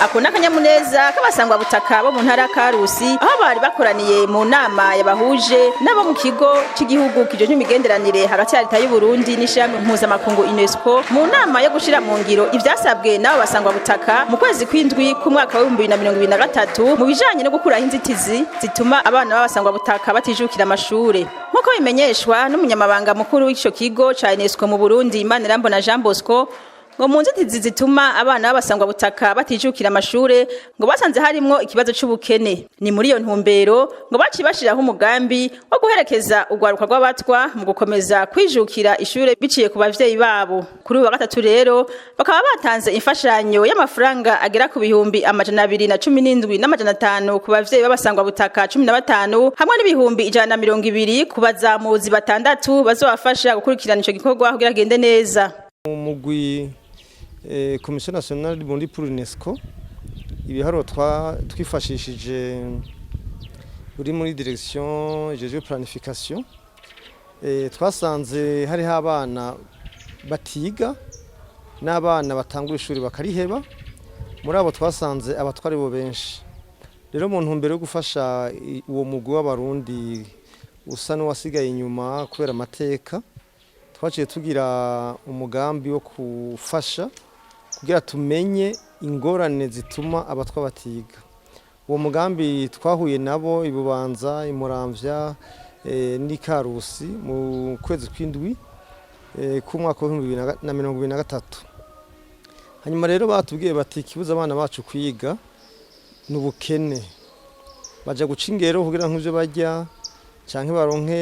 Ako n'akanyamuneza k'abasangwa butaka bo mu ntara Karusi aho bari bakoraniye mu nama yabahuje nabo mu kigo cy'igihugu kijeje imigenderanire hagati ya leta y'u Burundi n'ishami mpuzamakungu UNESCO mu nama yo gushira mu ngiro ivyasabwe nabo basangwa butaka mu kwezi kw'indwi ku mwaka wa 2023 mu bijanye no gukuraho inzitizi zituma abana b'abasangwa butaka batijukira amashure nkuko bimenyeshwa n'umunyamabanga mukuru w'ico kigo ca UNESCO mu Burundi Manirambona Jean Bosco ngo mu nzitizi zituma abana b'abasangwa butaka batijukira amashure ngo basanze harimwo ikibazo c'ubukene ni muri iyo ntumbero ngo baci bashiraho umugambi wo guherekeza ugwaruka rw'abatwa mu gukomeza kwijukira ishure biciye ku bavyeyi babo kuri uwa gatatu rero bakaba batanze imfashanyo y'amafaranga agera ku bihumbi 217 n'amajana ku bavyeyi b'abasangwa butaka 15 hamwe n'ibihumbi 120 ku bazamuzi batandatu bazobafasha gukurikirana ico gikorwa kugira gende neza. Umugwi Commission nationale du Burundi pour l'UNESCO ibiharo twifashishije uri muri direction de planification twasanze hari abana batiga n'abana batangura ishuri bakariheba muri abo twasanze abatwari bo benshi rero mu ntumbero yo gufasha uwo mugwi w'abarundi usa n'uwasigaye inyuma kubera amateka twaciye tugira umugambi wo kufasha kugira tumenye ingorane zituma abatwa batiga uwo mugambi twahuye nabo ibubanza imuramvya n'ikarusi mu kwezi kw'indwi ku mwaka wa 2023 hanyuma rero batubwiye bati kibuza abana bacu kwiga n'ubukene baja guca ingero kugira nk'ivyo barya canke baronke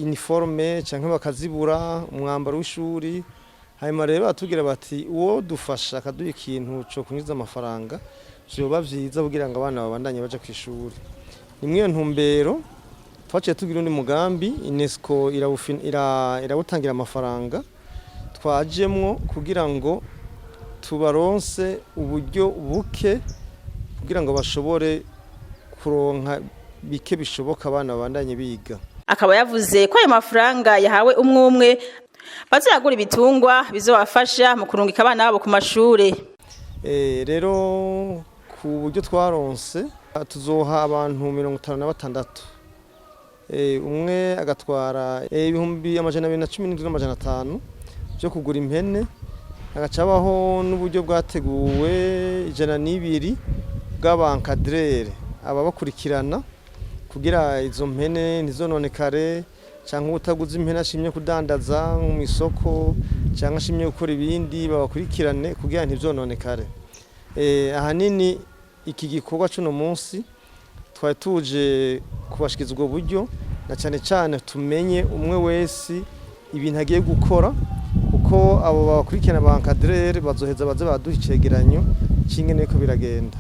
uniforme canke bakazibura umwambaro w'ishuri hanyuma rero batubwira bati uwo dufasha akaduha ikintu cyo kunyuza amafaranga byoba vyiza kugira ngo abana babandanye baje ku ishuri nimwe ntumbero twaciye tugira undi mugambi UNESCO irawutangira amafaranga twajemwo kugira ngo tubaronse uburyo buke kugira ngo bashobore kuronka bike bishoboka abana babandanye biga. Akaba yavuze ko ayo mafaranga yahawe umwe bazagura ibitungwa bizobafasha mu kurungika abana babo ku mashure. Rero ku buryo twaronse tuzoha abantu 56 umwe agatwara ibihumbi 217 byo kugura impene agacabaho n'uburyo bwateguwe 102 bw'abankadrere aba bakurikirana kugira izo mpene ntizononekare cyangwa utaguze impene ashimye kudandaza mu isoko cyangwa ashimye gukora ibindi babakurikirane kugira ntizononekare. Ahanini iki gikorwa cy'uno munsi twari tuje kubashikiza ubwo buryo na cyane tumenye umwe wese ibintu agiye gukora kuko abo babakurikirana bankadrere bazoheza baze baduha icegeranyo kingene ko biragenda.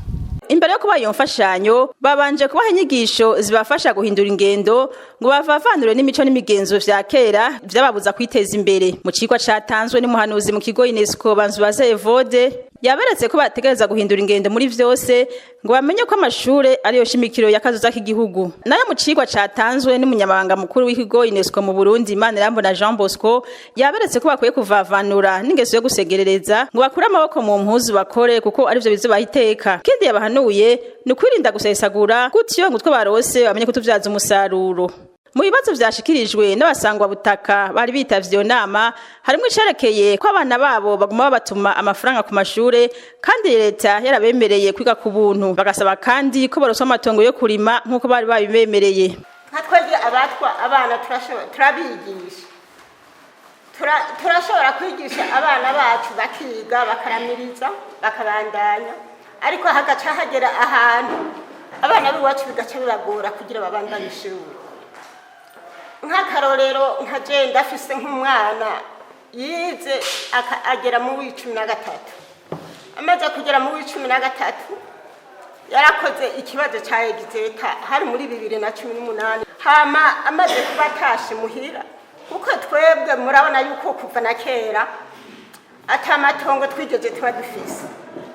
Imbere yo kuba iyo mfashanyo babanje kubaha inyigisho zibafasha guhindura ingendo ngo bavavanure n'imico n'imigenzo vya kera vyababuza kwiteza imbere mu cigwa catanzwe n'umuhanuzi mu kigo UNESCO Banzubaze Evode yaberetse ko bategereza guhindura ingendo muri vyose ngo bamenye ko amashure ariyo shimikiro y'akazoza k'igihugu nayo mu cigwa catanzwe n'umunyamabanga mukuru w'ikigo UNESCO mu Burundi Manirambona Jean Bosco yaberetse ko bakwiye kuvavanura n'ingeso yo gusegerereza ngo bakure amaboko mu mpuzu bakore kuko arivyo bizobaha iteka kindi yabahanuye ni kwirinda gusesagura gutyo ngo twe barose bamenye ko tuvyaza umusaruro. Mu bibazo vyashikirijwe n'abasangwa butaka bari bitavye iyo nama harimo icerekeye ko abana babo baguma batuma amafaranga ku mashure kandi leta yarabemereye kwiga ku buntu bagasaba kandi ko baroswa amatongo yo kurima nkuko bari babibemereye. Nkatwege abatwa abana turabigisha turashobora kwigisha abana bacu bakiga bakaramiriza bakabandanya ariko hagaca hagera ahantu abana b'iwacu bigaca bibagora kugira babandanye ishuri. Nk'akarorero nka je ndafise nk'umwana yize agera mu 13 amaze kugera mu 13 yarakoze ikibazo ca exeta hari muri 2018 hama amaze kuba tashi muhira kuko twebwe murabona yuko kuva na kera atamatongo twigeze tuba dufise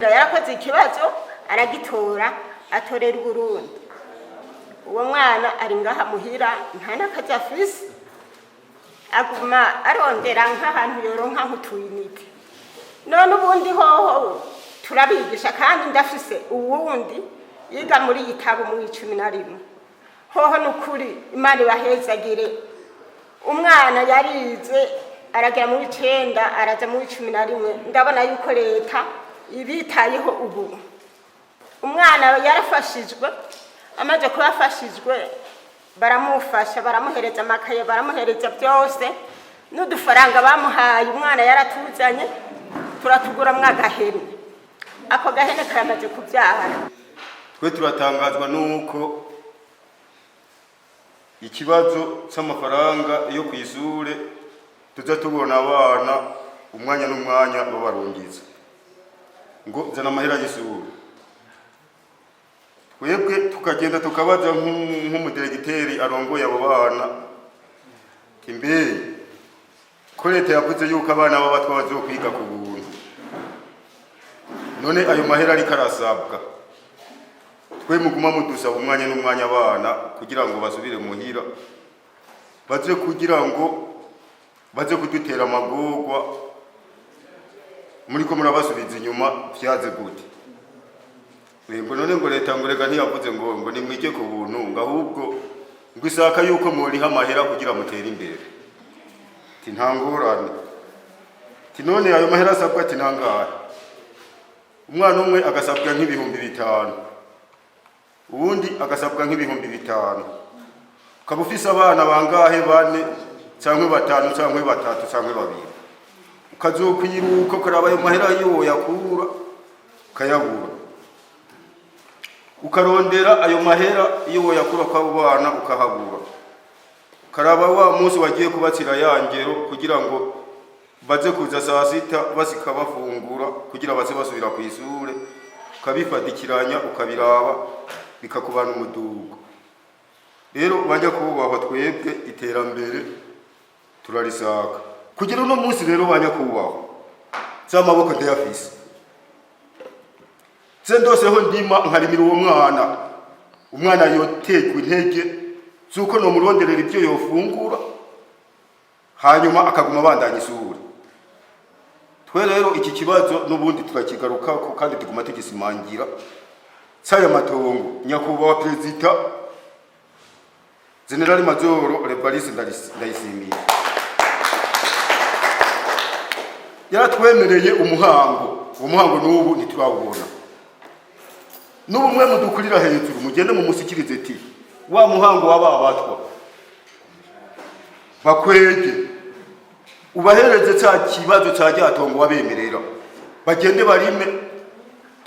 yarakoze ikibazo aragitora atorera Burundi uwo mwana ari ngaha muhira nta nakazi afise aguma arondera nk'ahantu yoronka nk'utuyinite none ubundi hoho turabigisha kandi ndafise uwundi yiga muri Gitabo mu 11 hoho nukuri Imana ibahezagire umwana yarize aragera mu 9 araja mu 11 ndabona yuko leta ibitayeho ubu umwana yarafashijwe amaze kubafashijwe baramufasha baramuhereza amakaye baramuhereza byose n'udufaranga bamuhaye umwana yaratuzanye turatugura mwagahene ako gahene karamaze kubyara twe turatangazwa nuko ikibazo cy'amafaranga yo kwisure tuza tubona abana umwanya n'umwanya babarungiza ngo zana amahera y'isure twebwe tukagenda tukabaza nk'umudiregiteri arongoye abo bana kimbe ko leta yavuze yuko abana b'abatwa bazokwiga ku buntu none ayo mahera ari karasabwa twe muguma mudusaba umwanya n'umwanya abana kugira ngo basubire muhira baze kugira ngo baze kudutera amagorwa muri ko murabasubiza inyuma vyaze gute ngo none ngo leta ngo rega ntiyavuze ngo nimwike ku buntu ngo ahubwo ngo isaka yuko muriha amahera kugira mutere imbere ti ntangorane ti none ayo mahera asabwa ati nangahe umwana umwe agasabwa nk'ibihumbi 5 ubundi agasabwa nk'ibihumbi 5 ukaba ufise abana bangahe 4 cyangwa 5 cyangwa 3 cyangwa 2 ukazokwiruka kuraba ayo mahera yo yakura kayabura ukarondera ayo mahera iyo yakura kwa bana ukahabura karaba wa munsi wagiye kubatsira yangero kugira ngo baze kuza saa 6 basika bafungura kugira baze basubira ku isure ukabifatikiranya ukabiraba bikakubana umudugo rero bajya kubaho twebwe iterambere turarisaka kugira uno munsi rero bajya kubaho cyamaboko ndayafise Zendose ho ndima nkarimira uwo umwana yotegwa intege zuko no muronderera ibyo yofungura hanyuma akaguma bandanya isura twe rero iki kibazo nubundi turakigaruka ko kandi tuguma tegisimangira saya matongo nyakubahwa president General Major Lebaris Ndayisimiye yaratwemereye umuhango n'ubu ntitwawubona nubu mwe mudukurira hejuru mugende mu musikirize ati wa muhango wababatwa bakwege ubahereze cya kibazo cyatongo wabemerera bagende barime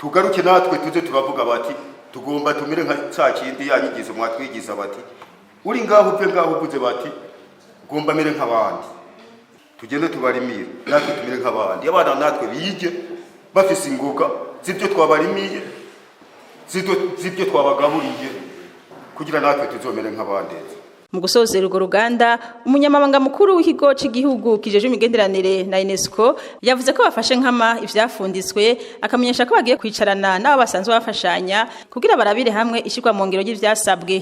tugaruke natwe tuze turavuga bati tugomba tumire nka cya kindi yanyigize mwatwigiza bati uri ngaho upe ngaho uvuze bati ugomba mere nk'abandi tugende tubarimire natwe tumire nk'abandi abana natwe bige bafise ingoga zibyo twabarimiye zibyo twabagaburiye kugira natwe tuzomere nk'abandi mu gusozera urwo ruganda umunyamabanga mukuru w'ikigo cy'igihugu kijeje imigenderanire na UNESCO yavuze ko bafashe nkama ivyafunditswe akamenyesha ko bagiye kwicarana n'abo basanzwe bafashanya kugira barabire hamwe ishirwa mu ngiro y'ivyasabwe.